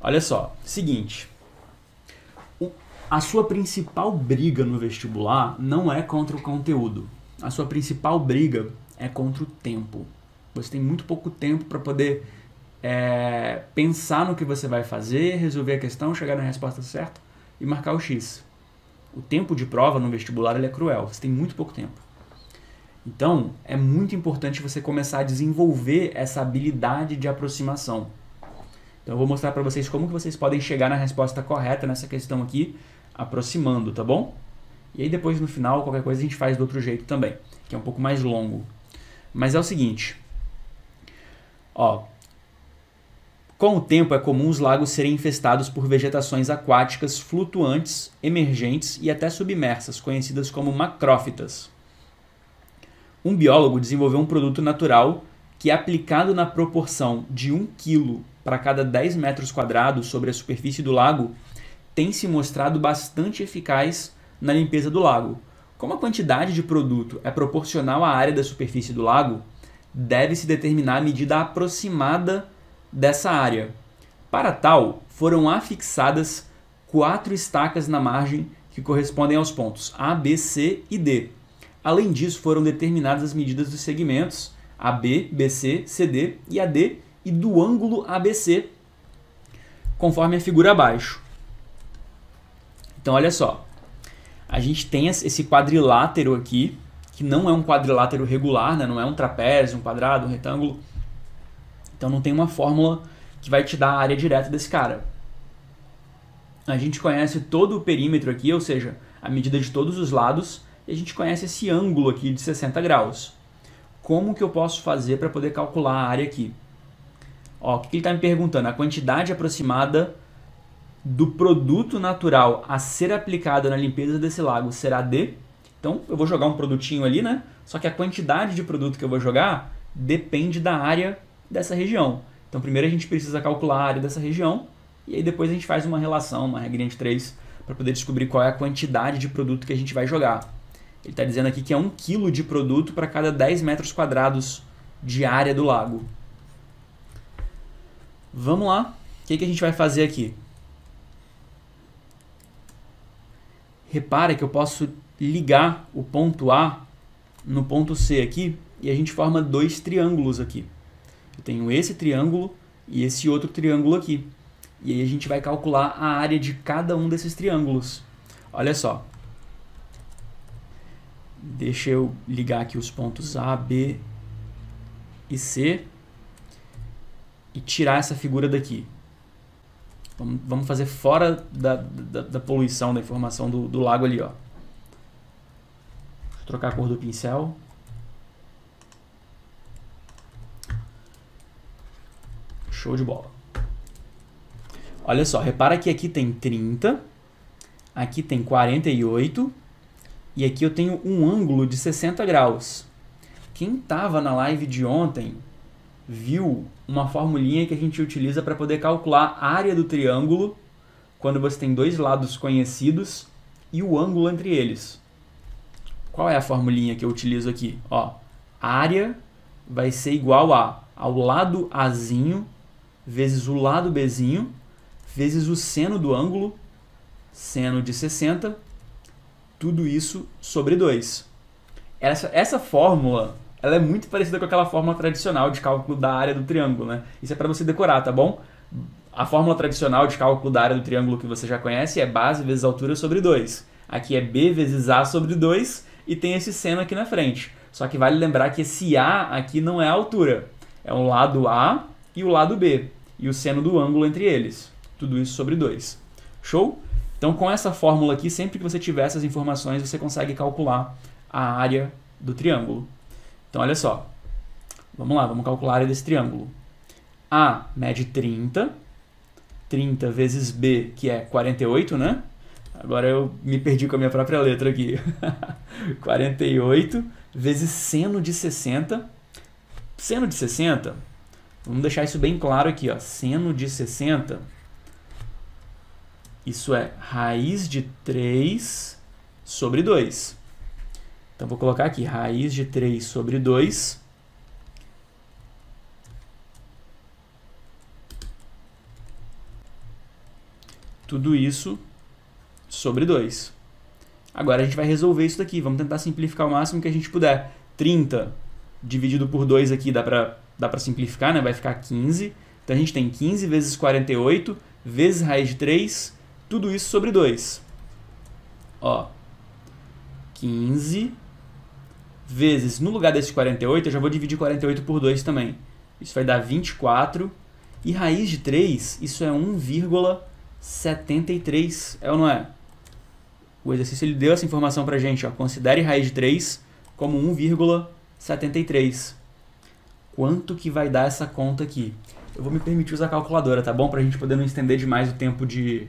Olha só, seguinte. A sua principal briga no vestibular não é contra o conteúdo. A sua principal briga é contra o tempo. Você tem muito pouco tempo para poder pensar no que você vai fazer, resolver a questão, chegar na resposta certa e marcar o X. O tempo de prova no vestibular ele é cruel. Você tem muito pouco tempo. Então, é muito importante você começar a desenvolver essa habilidade de aproximação. Então, eu vou mostrar para vocês como que vocês podem chegar na resposta correta nessa questão aqui, aproximando, tá bom? E aí depois, no final, qualquer coisa a gente faz do outro jeito também, que é um pouco mais longo. Mas é o seguinte, ó, com o tempo é comum os lagos serem infestados por vegetações aquáticas flutuantes, emergentes e até submersas, conhecidas como macrófitas. Um biólogo desenvolveu um produto natural que, aplicado na proporção de 1 kg para cada 10 metros quadrados sobre a superfície do lago, tem se mostrado bastante eficaz na limpeza do lago. Como a quantidade de produto é proporcional à área da superfície do lago, deve-se determinar a medida aproximada dessa área. Para tal, foram afixadas 4 estacas na margem que correspondem aos pontos A, B, C e D. Além disso, foram determinadas as medidas dos segmentos AB, BC, CD e AD e do ângulo ABC, conforme a figura abaixo. Então, olha só. A gente tem esse quadrilátero aqui, que não é um quadrilátero regular, né? Não é um trapézio, um quadrado, um retângulo. Então, não tem uma fórmula que vai te dar a área direta desse cara. A gente conhece todo o perímetro aqui, ou seja, a medida de todos os lados, e a gente conhece esse ângulo aqui de 60 graus. Como que eu posso fazer para poder calcular a área aqui? Ó, o que ele está me perguntando? A quantidade aproximada do produto natural a ser aplicado na limpeza desse lago será D. Então, eu vou jogar um produtinho ali, né? Só que a quantidade de produto que eu vou jogar depende da área dessa região. Então, primeiro a gente precisa calcular a área dessa região e aí depois a gente faz uma relação, uma regrinha de 3, para poder descobrir qual é a quantidade de produto que a gente vai jogar. Ele está dizendo aqui que é 1 kg de produto para cada 10 metros quadrados de área do lago. Vamos lá. O que a gente vai fazer aqui? Repara que eu posso ligar o ponto A no ponto C aqui e a gente forma 2 triângulos aqui. Eu tenho esse triângulo e esse outro triângulo aqui. E aí a gente vai calcular a área de cada um desses triângulos. Olha só. Deixa eu ligar aqui os pontos A, B e C e tirar essa figura daqui. Vamos fazer fora da poluição, da informação do lago ali, ó. Deixa eu trocar a cor do pincel. Show de bola. Olha só, repara que aqui tem 30, aqui tem 48 e aqui eu tenho um ângulo de 60 graus. Quem estava na live de ontem viu uma formulinha que a gente utiliza para poder calcular a área do triângulo quando você tem 2 lados conhecidos e o ângulo entre eles. Qual é a formulinha que eu utilizo aqui? Ó, área vai ser igual ao lado Azinho vezes o lado Bzinho vezes o seno do ângulo, seno de 60, tudo isso sobre 2. Essa fórmula ela é muito parecida com aquela fórmula tradicional de cálculo da área do triângulo, né? Isso é para você decorar, tá bom? A fórmula tradicional de cálculo da área do triângulo que você já conhece é base vezes altura sobre 2. Aqui é B vezes A sobre 2 e tem esse seno aqui na frente. Só que vale lembrar que esse A aqui não é a altura. É o lado A e o lado B. E o seno do ângulo entre eles. Tudo isso sobre 2. Show? Então, com essa fórmula aqui, sempre que você tiver essas informações, você consegue calcular a área do triângulo. Então, olha só. Vamos lá, vamos calcular a área desse triângulo. A mede 30. 30 vezes B, que é 48, né? Agora eu me perdi com a minha própria letra aqui. 48 vezes seno de 60. Seno de 60, vamos deixar isso bem claro aqui, ó. Seno de 60, isso é raiz de 3 sobre 2. Então, vou colocar aqui, raiz de 3 sobre 2. Tudo isso sobre 2. Agora a gente vai resolver isso daqui. Vamos tentar simplificar o máximo que a gente puder. 30 dividido por 2 aqui dá pra simplificar, né? Vai ficar 15. Então a gente tem 15 vezes 48 vezes raiz de 3. Tudo isso sobre 2. Ó, 15 vezes, no lugar desse 48, eu já vou dividir 48 por 2 também. Isso vai dar 24. E raiz de 3, isso é 1,73. É ou não é? O exercício ele deu essa informação pra gente. Ó. Considere raiz de 3 como 1,73. Quanto que vai dar essa conta aqui? Eu vou me permitir usar a calculadora, tá bom? Pra gente poder não estender demais o tempo de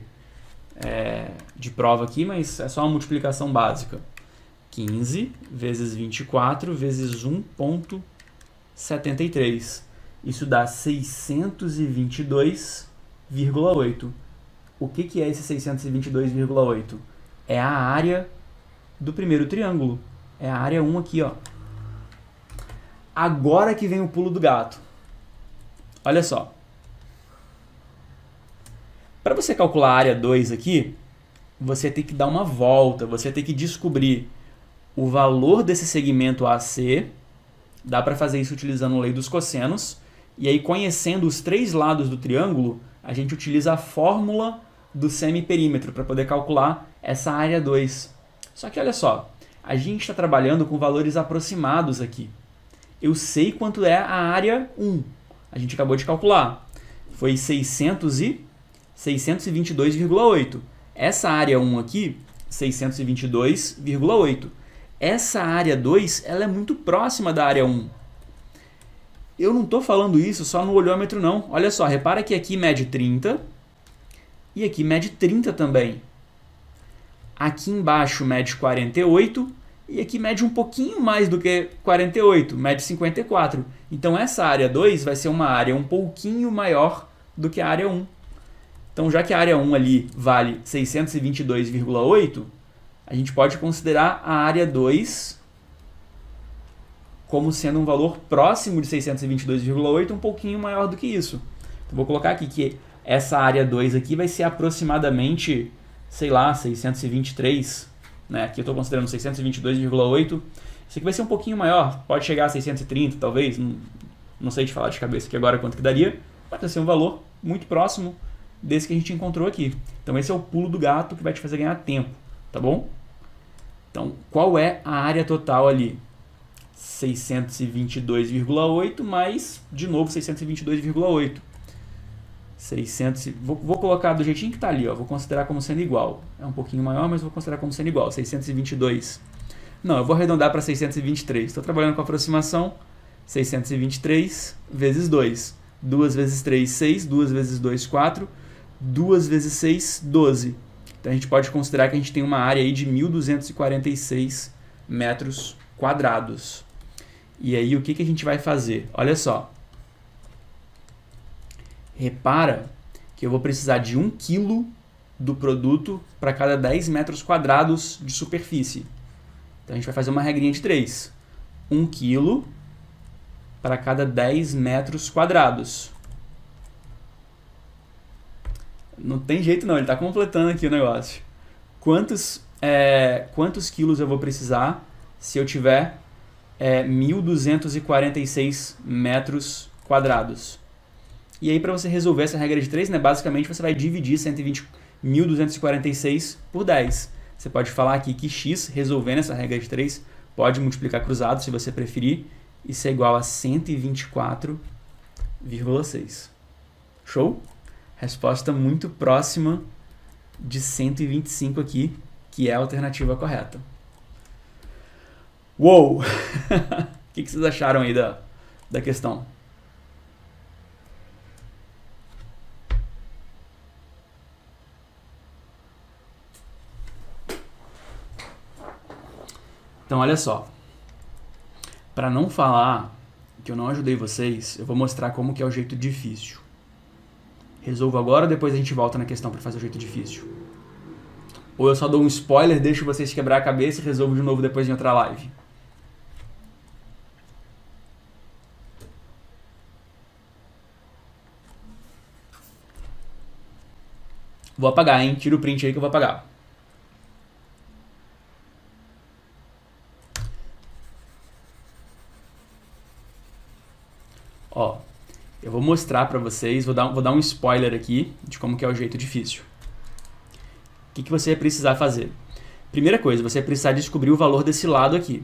prova aqui, mas é só uma multiplicação básica. 15 vezes 24 vezes 1,73. Isso dá 622,8. O que é esse 622,8? É a área do primeiro triângulo. É a área 1 aqui, ó. Agora que vem o pulo do gato. Olha só. Para você calcular a área 2 aqui, você tem que dar uma volta, você tem que descobrir o valor desse segmento AC. Dá para fazer isso utilizando a lei dos cossenos. E aí, conhecendo os 3 lados do triângulo, a gente utiliza a fórmula do semiperímetro para poder calcular essa área 2. Só que olha só, a gente está trabalhando com valores aproximados aqui. Eu sei quanto é a área 1. A gente acabou de calcular. Foi 622,8. Essa área 1 aqui, 622,8. Essa área 2, ela é muito próxima da área 1. Eu não estou falando isso só no olhômetro, não. Olha só, repara que aqui mede 30 e aqui mede 30 também. Aqui embaixo mede 48 e aqui mede um pouquinho mais do que 48, mede 54. Então essa área 2 vai ser uma área um pouquinho maior do que a área 1. Então já que a área 1 ali vale 622,8, a gente pode considerar a área 2 como sendo um valor próximo de 622,8, um pouquinho maior do que isso. Então, vou colocar aqui que essa área 2 aqui vai ser aproximadamente, sei lá, 623, né? Aqui eu estou considerando 622,8. Isso aqui vai ser um pouquinho maior, pode chegar a 630, talvez, não sei te falar de cabeça aqui agora quanto que daria, mas vai ser um valor muito próximo desse que a gente encontrou aqui. Então esse é o pulo do gato que vai te fazer ganhar tempo, tá bom? Então, qual é a área total ali? 622,8 mais, de novo, 622,8. Vou colocar do jeitinho que está ali, ó, vou considerar como sendo igual. É um pouquinho maior, mas vou considerar como sendo igual. 622. Não, eu vou arredondar para 623. Estou trabalhando com aproximação. 623 vezes 2. 2 vezes 3, 6. 2 vezes 2, 4. 2 vezes 6, 12. Então a gente pode considerar que a gente tem uma área aí de 1.246 metros quadrados. E aí o que a gente vai fazer? Olha só. Repara que eu vou precisar de 1 kg do produto para cada 10 metros quadrados de superfície. Então a gente vai fazer uma regrinha de 3. 1 kg para cada 10 metros quadrados. Não tem jeito não, ele está completando aqui o negócio. Quantos quilos eu vou precisar se eu tiver 1.246 metros quadrados? E aí, para você resolver essa regra de 3, né, basicamente você vai dividir 1.246 por 10. Você pode falar aqui que x, resolvendo essa regra de 3, pode multiplicar cruzado, se você preferir. Isso é igual a 124,6. Show? Resposta muito próxima de 125 aqui, que é a alternativa correta. Uou! O que vocês acharam aí da questão? Então, olha só. Para não falar que eu não ajudei vocês, eu vou mostrar como que é o jeito difícil. Resolvo agora ou depois a gente volta na questão para fazer o jeito difícil? Ou eu só dou um spoiler, deixo vocês quebrar a cabeça e resolvo de novo depois em outra live? Vou apagar, hein? Tira o print aí que eu vou apagar. Ó, eu vou mostrar pra vocês, vou dar um spoiler aqui de como que é o jeito difícil. O que você vai precisar fazer? Primeira coisa, você vai precisar descobrir o valor desse lado aqui.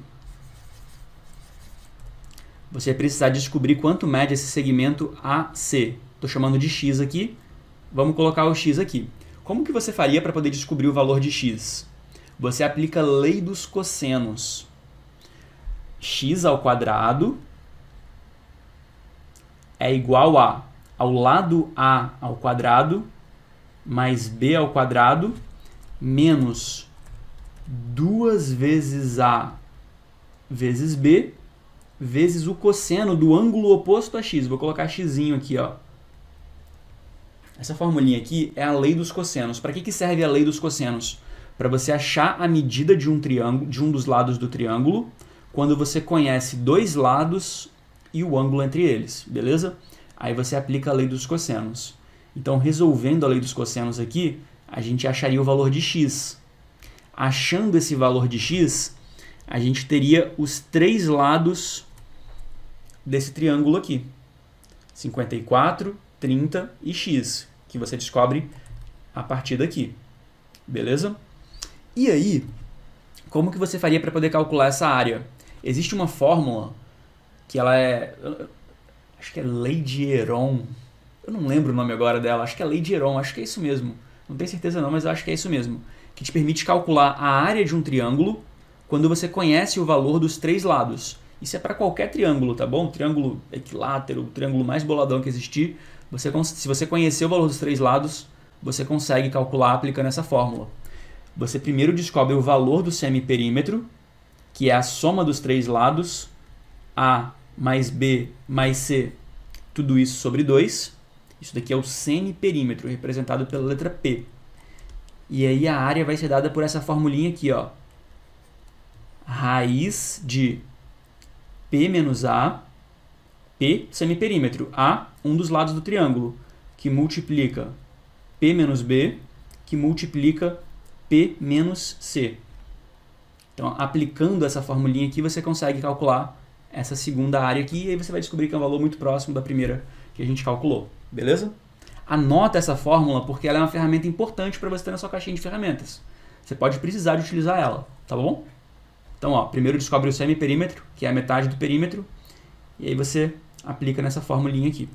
Você vai precisar descobrir quanto mede esse segmento AC. Estou chamando de X aqui. Vamos colocar o X aqui. Como que você faria para poder descobrir o valor de X? Você aplica a lei dos cossenos. X ao quadrado é igual a ao lado A ao quadrado mais B ao quadrado menos 2 vezes A vezes B vezes o cosseno do ângulo oposto a X. Vou colocar X aqui, ó. Essa formulinha aqui é a lei dos cossenos. Para que serve a lei dos cossenos? Para você achar a medida de um triângulo, de um dos lados do triângulo, quando você conhece dois lados e o ângulo entre eles, beleza? Aí você aplica a lei dos cossenos. Então, resolvendo a lei dos cossenos aqui, a gente acharia o valor de x. Achando esse valor de x, a gente teria os três lados desse triângulo aqui. 54, 30 e x, que você descobre a partir daqui. Beleza? E aí, como que você faria para poder calcular essa área? Existe uma fórmula que ela é... acho que é lei de Heron. Eu não lembro o nome agora dela. Acho que é lei de Heron. Acho que é isso mesmo. Não tenho certeza não, mas acho que é isso mesmo. Que te permite calcular a área de um triângulo quando você conhece o valor dos três lados. Isso é para qualquer triângulo, tá bom? Triângulo equilátero, o triângulo mais boladão que existir. Se você conhecer o valor dos três lados, você consegue calcular aplicando essa fórmula. Você primeiro descobre o valor do semiperímetro, que é a soma dos três lados, A mais B mais C, tudo isso sobre 2. Isso daqui é o semiperímetro, representado pela letra P. E aí a área vai ser dada por essa formulinha aqui, ó. Raiz de P menos A, P, semiperímetro, A, um dos lados do triângulo, que multiplica P menos B, que multiplica P menos C. Então, aplicando essa formulinha aqui, você consegue calcular essa segunda área aqui, e aí você vai descobrir que é um valor muito próximo da primeira que a gente calculou, beleza? Anota essa fórmula porque ela é uma ferramenta importante para você ter na sua caixinha de ferramentas. Você pode precisar de utilizar ela, tá bom? Então, ó, primeiro descobre o semiperímetro, que é a metade do perímetro, e aí você aplica nessa formulinha aqui.